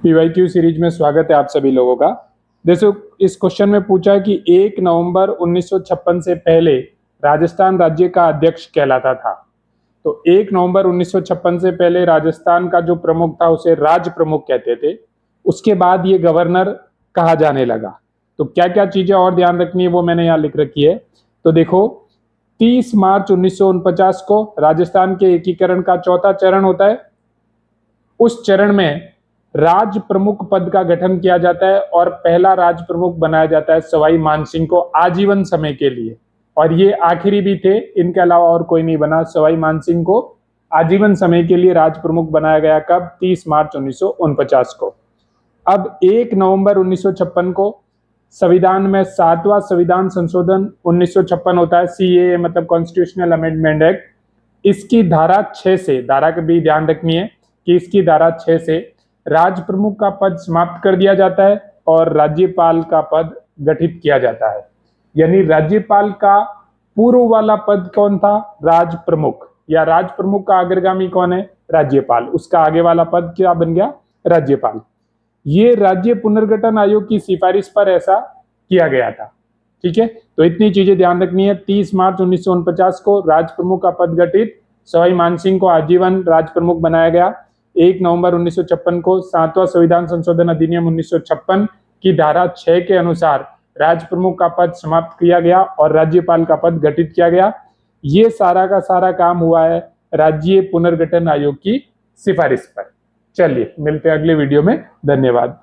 PYQ series में स्वागत है आप सभी लोगों का। देखो, इस क्वेश्चन में पूछा है कि 1 नवंबर 1956 से पहले राजस्थान राज्य का अध्यक्ष कहलाता था। तो 1 नवंबर 1956 से पहले राजस्थान का जो प्रमुख था उसे राज प्रमुख कहते थे। उसके बाद ये गवर्नर कहा जाने लगा। तो क्या क्या चीजें और ध्यान रखनी है वो मैंने यहाँ लिख रखी है। तो देखो, 30 मार्च 1949 को राजस्थान के एकीकरण का चौथा चरण होता है। उस चरण में राज प्रमुख पद का गठन किया जाता है और पहला राज प्रमुख बनाया जाता है सवाई मानसिंह को आजीवन समय के लिए, और ये आखिरी भी थे, इनके अलावा और कोई नहीं बना। सवाई मानसिंह को आजीवन समय के लिए राज प्रमुख बनाया गया कब? 30 मार्च 1949 को। अब 1 नवंबर 1956 को संविधान में 7वां संविधान संशोधन 1956 होता है। सीएए मतलब कॉन्स्टिट्यूशनल अमेंडमेंट एक्ट। इसकी धारा 6 से, धारा का भी ध्यान रखनी है कि इसकी धारा 6 से राज प्रमुख का पद समाप्त कर दिया जाता है और राज्यपाल का पद गठित किया जाता है। यानी राज्यपाल का पूर्व वाला पद कौन था? राज प्रमुख। या राज प्रमुख का अग्रगामी कौन है? राज्यपाल। उसका आगे वाला पद क्या बन गया? राज्यपाल। ये राज्य पुनर्गठन आयोग की सिफारिश पर ऐसा किया गया था। ठीक है, तो इतनी चीजें ध्यान रखनी है। 30 मार्च 1949 को राज प्रमुख का पद गठित, सवाई मानसिंह को आजीवन राज प्रमुख बनाया गया। 1 नवंबर 1956 को 7वां संविधान संशोधन अधिनियम 1956 की धारा 6 के अनुसार राज प्रमुख का पद समाप्त किया गया और राज्यपाल का पद गठित किया गया। ये सारा का सारा काम हुआ है राज्य पुनर्गठन आयोग की सिफारिश पर। चलिए मिलते हैं अगले वीडियो में। धन्यवाद।